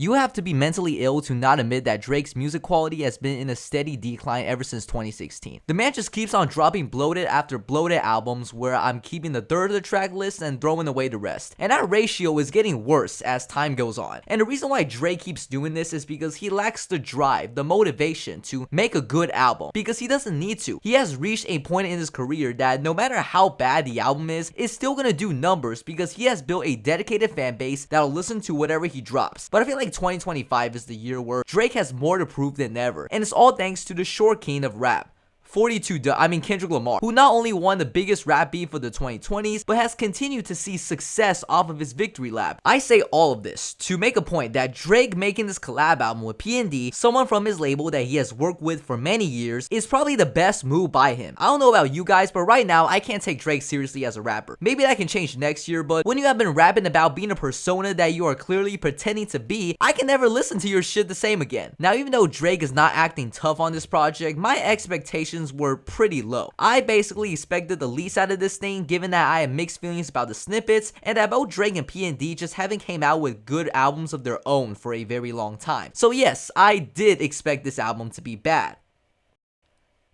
You have to be mentally ill to not admit that Drake's music quality has been in a steady decline ever since 2016. The man just keeps on dropping bloated after bloated albums where I'm keeping the third of the track list and throwing away the rest. And that ratio is getting worse as time goes on. And the reason why Drake keeps doing this is because he lacks the drive, the motivation to make a good album. Because he doesn't need to. He has reached a point in his career that no matter how bad the album is, it's still gonna do numbers because he has built a dedicated fan base that'll listen to whatever he drops. But I feel like 2025 is the year where Drake has more to prove than ever, and it's all thanks to the short king of rap. Kendrick Lamar, who not only won the biggest rap beef of the 2020s, but has continued to see success off of his victory lap. I say all of this to make a point that Drake making this collab album with PND, someone from his label that he has worked with for many years, is probably the best move by him. I don't know about you guys, but right now, I can't take Drake seriously as a rapper. Maybe that can change next year, but when you have been rapping about being a persona that you are clearly pretending to be, I can never listen to your shit the same again. Now, even though Drake is not acting tough on this project, my expectations were pretty low. I basically expected the least out of this thing, given that I had mixed feelings about the snippets and that both Drake and PND just haven't came out with good albums of their own for a very long time. So yes, I did expect this album to be bad.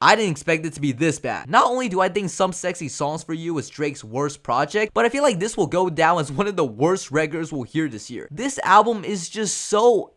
I didn't expect it to be this bad. Not only do I think Some Sexy Songs for You is Drake's worst project, but I feel like this will go down as one of the worst records we'll hear this year. This album is just so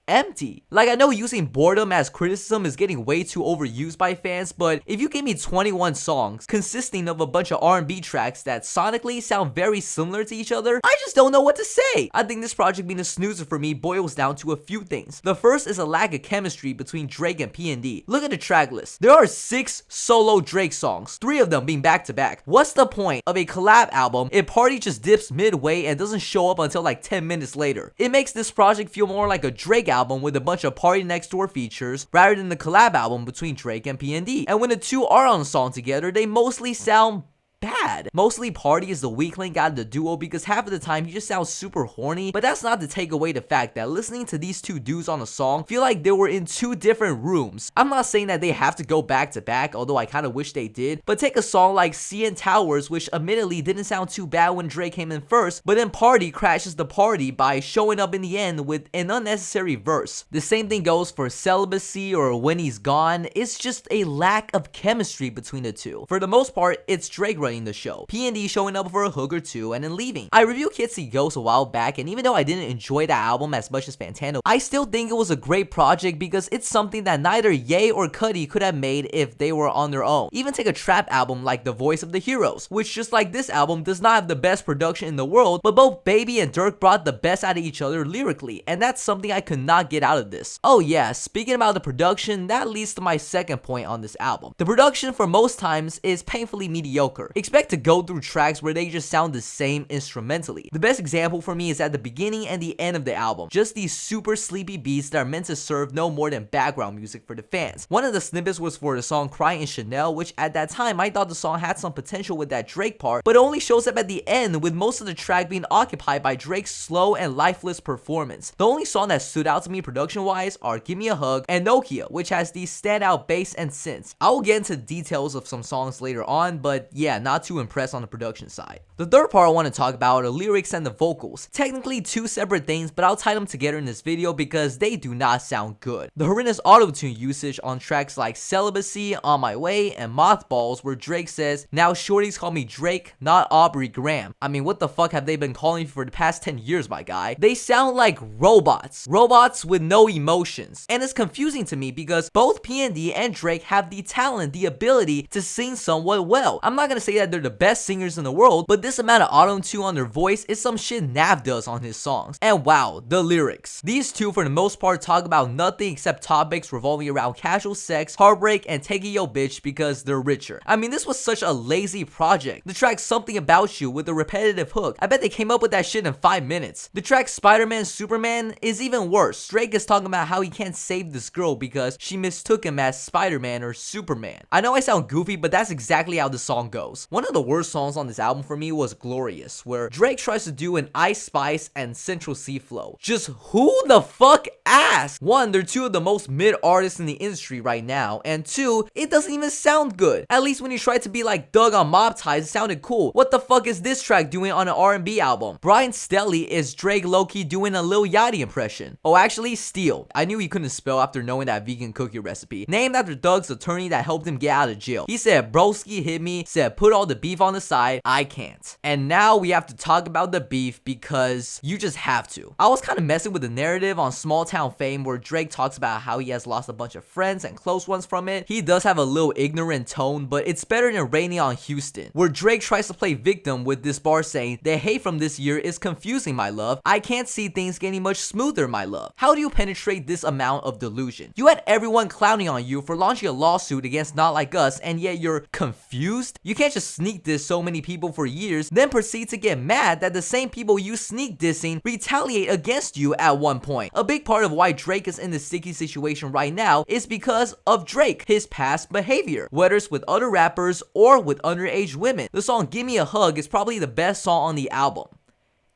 empty. Like, I know using boredom as criticism is getting way too overused by fans, but if you gave me 21 songs consisting of a bunch of R&B tracks that sonically sound very similar to each other, I just don't know what to say. I think this project being a snoozer for me boils down to a few things. The first is a lack of chemistry between Drake and PND. Look at the track list. There are 6 solo Drake songs, 3 of them being back to back. What's the point of a collab album if Party just dips midway and doesn't show up until like 10 minutes later? It makes this project feel more like a Drake album with a bunch of Party Next Door features rather than the collab album between Drake and PND. And when the two are on a song together, they mostly sound bad. Mostly Party is the weak link out of the duo because half of the time he just sounds super horny, but that's not to take away the fact that listening to these two dudes on a song feel like they were in 2 different rooms. I'm not saying that they have to go back to back, although I kind of wish they did, but take a song like CN Towers, which admittedly didn't sound too bad when Drake came in first, but then Party crashes the party by showing up in the end with an unnecessary verse. The same thing goes for Celibacy or When He's Gone. It's just a lack of chemistry between the two. For the most part, it's Drake running the show, PND showing up for a hook or two and then leaving. I reviewed Kids See Ghosts a while back, and even though I didn't enjoy that album as much as Fantano, I still think it was a great project because it's something that neither Ye or Cudi could have made if they were on their own. Even take a trap album like The Voice of the Heroes, which just like this album does not have the best production in the world, but both Baby and Durk brought the best out of each other lyrically, and that's something I could not get out of this. Oh yeah, speaking about the production, that leads to my second point on this album. The production for most times is painfully mediocre. Expect to go through tracks where they just sound the same instrumentally. The best example for me is at the beginning and the end of the album. Just these super sleepy beats that are meant to serve no more than background music for the fans. One of the snippets was for the song Crying Chanel, which at that time I thought the song had some potential with that Drake part, but it only shows up at the end with most of the track being occupied by Drake's slow and lifeless performance. The only song that stood out to me production wise are Give Me a Hug and Nokia, which has these standout bass and synths. I will get into the details of some songs later on, but yeah, not too impressed on the production side. The third part I want to talk about are the lyrics and the vocals. Technically 2 separate things, but I'll tie them together in this video because they do not sound good. The horrendous auto-tune usage on tracks like Celibacy, On My Way, and Mothballs, where Drake says, "Now shorties call me Drake, not Aubrey Graham." I mean, what the fuck have they been calling you for the past 10 years, my guy? They sound like robots. Robots with no emotions. And it's confusing to me because both PND and Drake have the talent, the ability to sing somewhat well. I'm not gonna say that they're the best singers in the world, but this amount of auto-tune on their voice is some shit Nav does on his songs. And wow, the lyrics. These two for the most part talk about nothing except topics revolving around casual sex, heartbreak, and taking your bitch because they're richer. I mean, this was such a lazy project. The track Something About You with a repetitive hook, I bet they came up with that shit in 5 minutes. The track Spider-Man Superman is even worse. Drake is talking about how he can't save this girl because she mistook him as Spider-Man or Superman. I know I sound goofy, but that's exactly how the song goes. One of the worst songs on this album for me was Glorious, where Drake tries to do an Ice Spice and Central C flow. Just who the fuck asked? One, they're two of the most mid artists in the industry right now, and two, it doesn't even sound good. At least when you tried to be like Doug on Mob Ties, it sounded cool. What the fuck is this track doing on an R&B album? Brian Stelly is Drake low-key doing a Lil Yachty impression. Oh, actually, Steele. I knew he couldn't spell after knowing that vegan cookie recipe. Named after Doug's attorney that helped him get out of jail. He said, broski hit me, said put all the beef on the side, I can't. And now we have to talk about the beef because you just have to. I was kind of messing with the narrative on Small Town Fame where Drake talks about how he has lost a bunch of friends and close ones from it. He does have a little ignorant tone, but it's better than Raining on Houston, where Drake tries to play victim with this bar saying, the hate from this year is confusing, my love. I can't see things getting much smoother, my love. How do you penetrate this amount of delusion? You had everyone clowning on you for launching a lawsuit against Not Like Us, and yet you're confused? You can't just sneak diss so many people for years, then proceed to get mad that the same people you sneak dissing retaliate against you at one point. A big part of why Drake is in this sticky situation right now is because of Drake, his past behavior, whether it's with other rappers or with underage women. The song Give Me a Hug is probably the best song on the album.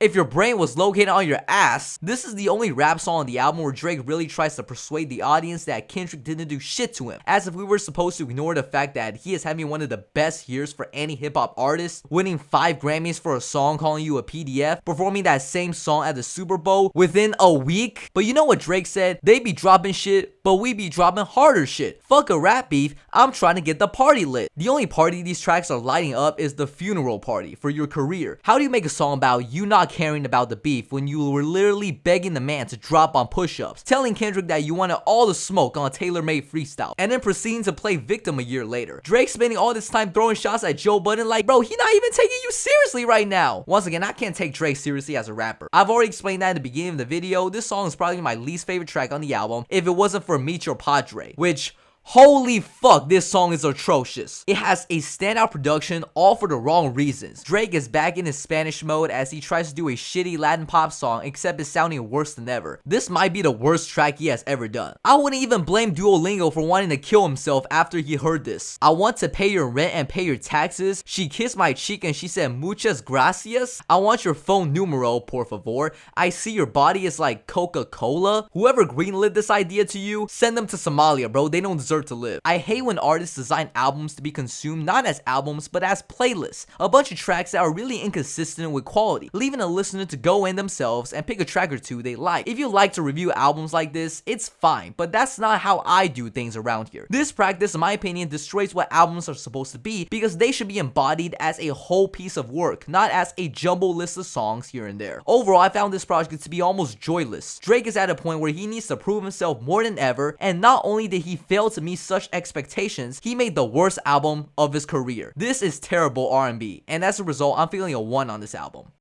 If your brain was located on your ass, this is the only rap song on the album where Drake really tries to persuade the audience that Kendrick didn't do shit to him, as if we were supposed to ignore the fact that he is having one of the best years for any hip-hop artist, winning 5 Grammys for a song calling you a PDF, performing that same song at the Super Bowl within a week. But you know what Drake said? They be dropping shit, but we be dropping harder shit. Fuck a rap beef, I'm trying to get the party lit. The only party these tracks are lighting up is the funeral party for your career. How do you make a song about you not caring about the beef when you were literally begging the man to drop on push-ups, telling Kendrick that you wanted all the smoke on a tailor-made freestyle, and then proceeding to play victim a year later? Drake spending all this time throwing shots at Joe Budden like, bro, he not even taking you seriously right now. Once again, I can't take Drake seriously as a rapper. I've already explained that in the beginning of the video. This song is probably my least favorite track on the album if it wasn't for Meet Your Padre, which, holy fuck, this song is atrocious. It has a standout production, all for the wrong reasons. Drake is back in his Spanish mode as he tries to do a shitty Latin pop song, except it's sounding worse than ever. This might be the worst track he has ever done. I wouldn't even blame Duolingo for wanting to kill himself after he heard this. I want to pay your rent and pay your taxes. She kissed my cheek and she said muchas gracias. I want your phone numero, por favor. I see your body is like Coca-Cola. Whoever greenlit this idea to you, send them to Somalia, bro. They don't deserve to live. I hate when artists design albums to be consumed not as albums but as playlists, a bunch of tracks that are really inconsistent with quality, leaving a listener to go in themselves and pick a track or two they like. If you like to review albums like this, it's fine, but that's not how I do things around here. This practice, in my opinion, destroys what albums are supposed to be because they should be embodied as a whole piece of work, not as a jumbled list of songs here and there. Overall, I found this project to be almost joyless. Drake is at a point where he needs to prove himself more than ever, and not only did he fail to meet such expectations, he made the worst album of his career. This is terrible R&B, and as a result, I'm feeling a 1 on this album.